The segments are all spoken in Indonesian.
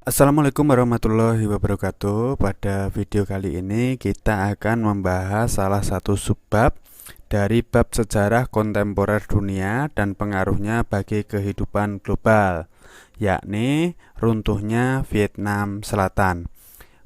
Assalamualaikum warahmatullahi wabarakatuh. Pada video kali ini kita akan membahas salah satu subbab dari bab sejarah kontemporer dunia dan pengaruhnya bagi kehidupan global, yakni runtuhnya Vietnam Selatan.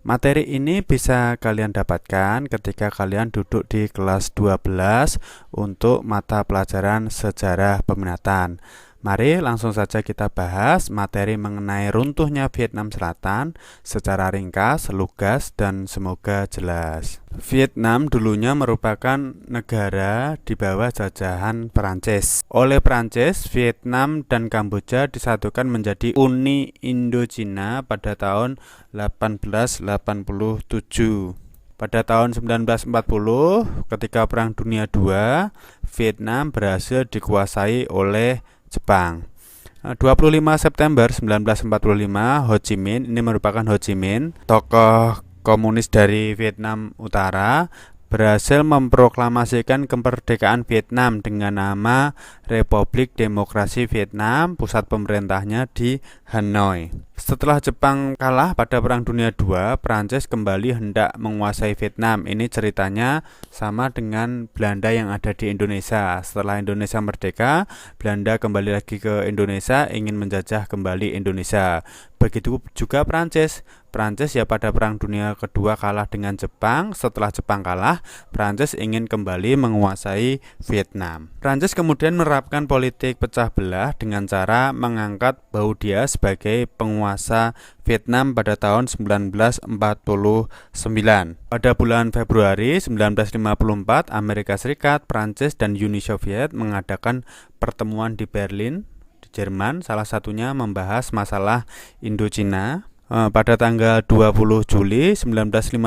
Materi ini bisa kalian dapatkan ketika kalian duduk di kelas 12 untuk mata pelajaran sejarah peminatan. Mari langsung saja kita bahas materi mengenai runtuhnya Vietnam Selatan secara ringkas, lugas, dan semoga jelas. Vietnam dulunya merupakan negara di bawah jajahan Prancis. Oleh Prancis, Vietnam dan Kamboja disatukan menjadi Uni Indochina pada tahun 1887. Pada tahun 1940, ketika Perang Dunia II, Vietnam berhasil dikuasai oleh Jepang. 25 September 1945, Ho Chi Minh, ini merupakan Ho Chi Minh, tokoh komunis dari Vietnam Utara, berhasil memproklamasikan kemerdekaan Vietnam dengan nama Republik Demokrasi Vietnam, pusat pemerintahnya di Hanoi. Setelah Jepang kalah pada Perang Dunia II, Prancis kembali hendak menguasai Vietnam. Ini ceritanya sama dengan Belanda yang ada di Indonesia. Setelah Indonesia merdeka, Belanda kembali lagi ke Indonesia, ingin menjajah kembali Indonesia. Begitu juga Prancis. Prancis ya pada Perang Dunia Kedua kalah dengan Jepang. Setelah Jepang kalah, Prancis ingin kembali menguasai Vietnam. Prancis kemudian menerapkan politik pecah belah dengan cara mengangkat Baudia sebagai penguasa Vietnam pada tahun 1949. Pada bulan Februari 1954, Amerika Serikat, Prancis, dan Uni Soviet mengadakan pertemuan di Berlin, di Jerman, salah satunya membahas masalah Indochina. Pada tanggal 20 Juli 1954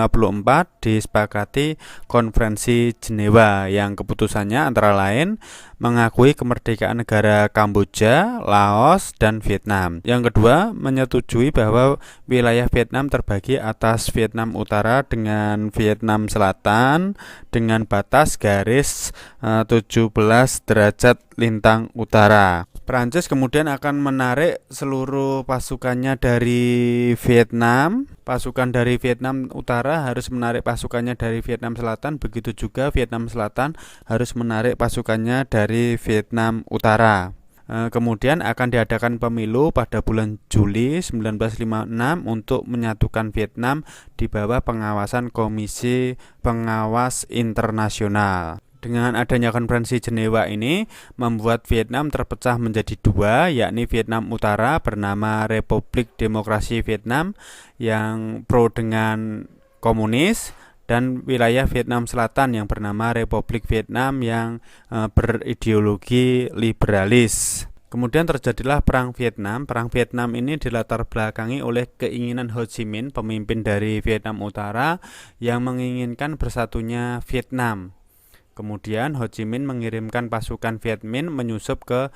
disepakati Konferensi Jenewa yang keputusannya antara lain mengakui kemerdekaan negara Kamboja, Laos, dan Vietnam. Yang kedua, menyetujui bahwa wilayah Vietnam terbagi atas Vietnam Utara dengan Vietnam Selatan dengan batas garis 17 derajat lintang utara. Prancis kemudian akan menarik seluruh pasukannya dari Vietnam. Pasukan dari Vietnam Utara harus menarik pasukannya dari Vietnam Selatan. Begitu juga Vietnam Selatan harus menarik pasukannya dari Vietnam Utara. Kemudian akan diadakan pemilu pada bulan Juli 1956 untuk menyatukan Vietnam di bawah pengawasan Komisi Pengawas Internasional. Dengan adanya Konferensi Jenewa ini membuat Vietnam terpecah menjadi dua, yakni Vietnam Utara bernama Republik Demokrasi Vietnam yang pro dengan komunis, dan wilayah Vietnam Selatan yang bernama Republik Vietnam yang berideologi liberalis. Kemudian terjadilah Perang Vietnam. Perang Vietnam ini dilatar belakangi oleh keinginan Ho Chi Minh, pemimpin dari Vietnam Utara, yang menginginkan bersatunya Vietnam. Kemudian Ho Chi Minh mengirimkan pasukan Viet Minh menyusup ke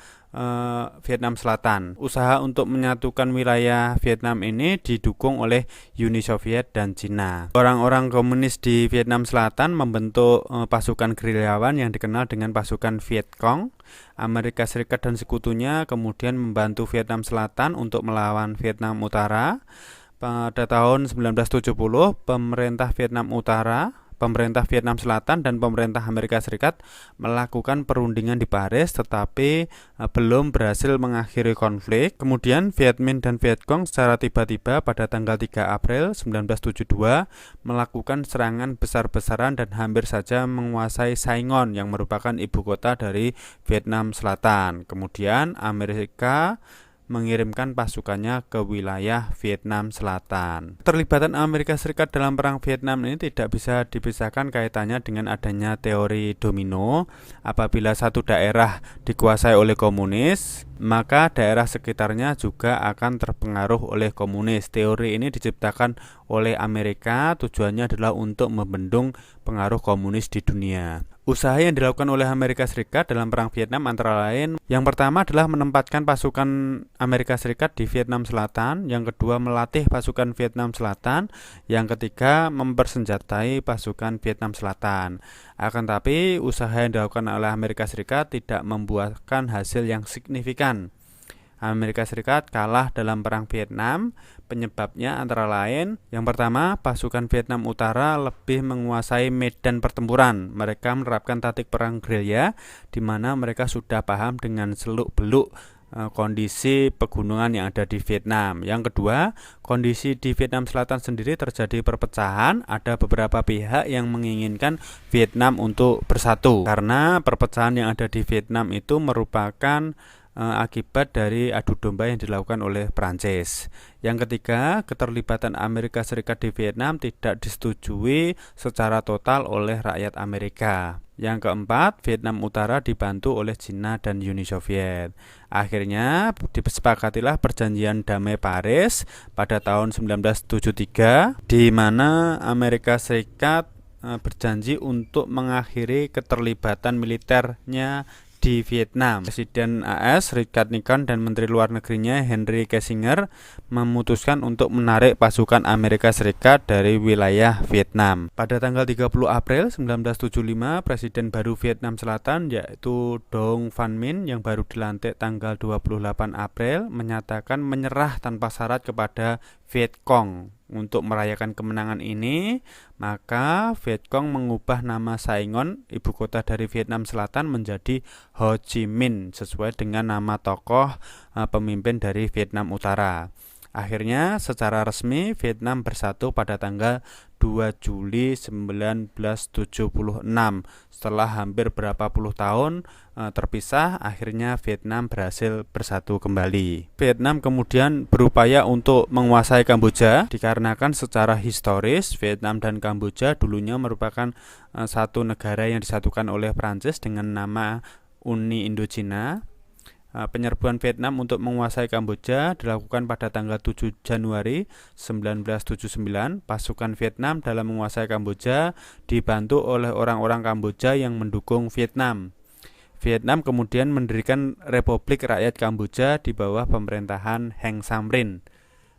Vietnam Selatan. Usaha untuk menyatukan wilayah Vietnam ini didukung oleh Uni Soviet dan Cina. Orang-orang komunis di Vietnam Selatan membentuk pasukan gerilyawan yang dikenal dengan pasukan Viet Cong. Amerika Serikat dan sekutunya kemudian membantu Vietnam Selatan untuk melawan Vietnam Utara. Pada tahun 1970, pemerintah Vietnam Selatan dan pemerintah Amerika Serikat melakukan perundingan di Paris, tetapi belum berhasil mengakhiri konflik. Kemudian Viet Minh dan Viet Cong secara tiba-tiba pada tanggal 3 April 1972 melakukan serangan besar-besaran dan hampir saja menguasai Saigon yang merupakan ibu kota dari Vietnam Selatan. Kemudian Amerika mengirimkan pasukannya ke wilayah Vietnam Selatan. Keterlibatan Amerika Serikat dalam Perang Vietnam ini tidak bisa dipisahkan kaitannya dengan adanya teori domino. Apabila satu daerah dikuasai oleh komunis, maka daerah sekitarnya juga akan terpengaruh oleh komunis. Teori ini diciptakan oleh Amerika, tujuannya adalah untuk membendung pengaruh komunis di dunia. Usaha yang dilakukan oleh Amerika Serikat dalam Perang Vietnam antara lain, yang pertama adalah menempatkan pasukan Amerika Serikat di Vietnam Selatan, yang kedua melatih pasukan Vietnam Selatan, yang ketiga mempersenjatai pasukan Vietnam Selatan. Akan tapi usaha yang dilakukan oleh Amerika Serikat tidak membuahkan hasil yang signifikan. Amerika Serikat kalah dalam Perang Vietnam. Penyebabnya antara lain, yang pertama, pasukan Vietnam Utara lebih menguasai medan pertempuran. Mereka menerapkan taktik perang gerilya, di mana mereka sudah paham dengan seluk-beluk kondisi pegunungan yang ada di Vietnam. Yang kedua, kondisi di Vietnam Selatan sendiri terjadi perpecahan. Ada beberapa pihak yang menginginkan Vietnam untuk bersatu, karena perpecahan yang ada di Vietnam itu merupakan akibat dari adu domba yang dilakukan oleh Prancis. Yang ketiga, keterlibatan Amerika Serikat di Vietnam tidak disetujui secara total oleh rakyat Amerika. Yang keempat, Vietnam Utara dibantu oleh Cina dan Uni Soviet. Akhirnya disepakatilah perjanjian damai Paris pada tahun 1973, di mana Amerika Serikat berjanji untuk mengakhiri keterlibatan militernya di Vietnam. Presiden AS Richard Nixon dan Menteri Luar Negerinya Henry Kissinger memutuskan untuk menarik pasukan Amerika Serikat dari wilayah Vietnam. Pada tanggal 30 April 1975, Presiden baru Vietnam Selatan yaitu Dong Van Minh yang baru dilantik tanggal 28 April menyatakan menyerah tanpa syarat kepada Viet Cong. Untuk merayakan kemenangan ini, maka Viet Cong mengubah nama Saigon, ibu kota dari Vietnam Selatan, menjadi Ho Chi Minh sesuai dengan nama tokoh pemimpin dari Vietnam Utara. Akhirnya secara resmi Vietnam bersatu pada tanggal 2 Juli 1976. Setelah hampir berapa puluh tahun terpisah, akhirnya Vietnam berhasil bersatu kembali. Vietnam kemudian berupaya untuk menguasai Kamboja dikarenakan secara historis Vietnam dan Kamboja dulunya merupakan satu negara yang disatukan oleh Prancis dengan nama Uni Indochina. Penyerbuan Vietnam untuk menguasai Kamboja dilakukan pada tanggal 7 Januari 1979. Pasukan Vietnam dalam menguasai Kamboja dibantu oleh orang-orang Kamboja yang mendukung Vietnam. Vietnam kemudian mendirikan Republik Rakyat Kamboja di bawah pemerintahan Heng Samrin.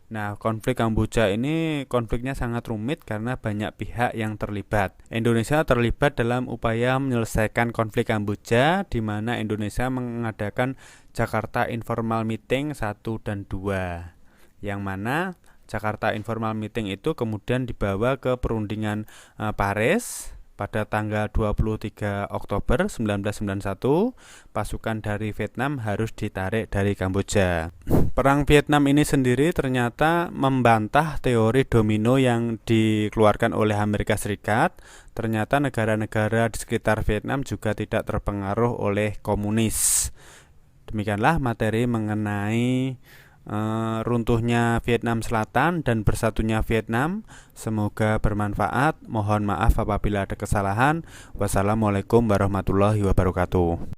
Nah, konflik Kamboja ini konfliknya sangat rumit karena banyak pihak yang terlibat. Indonesia terlibat dalam upaya menyelesaikan konflik Kamboja, di mana Indonesia mengadakan Jakarta Informal Meeting 1 dan 2. Yang mana Jakarta Informal Meeting itu kemudian dibawa ke perundingan Paris. Pada tanggal 23 Oktober 1991, pasukan dari Vietnam harus ditarik dari Kamboja. Perang Vietnam ini sendiri ternyata membantah teori domino yang dikeluarkan oleh Amerika Serikat. Ternyata negara-negara di sekitar Vietnam juga tidak terpengaruh oleh komunis. Demikianlah materi mengenai runtuhnya Vietnam Selatan dan bersatunya Vietnam. Semoga bermanfaat. Mohon maaf apabila ada kesalahan. Wassalamualaikum warahmatullahi wabarakatuh.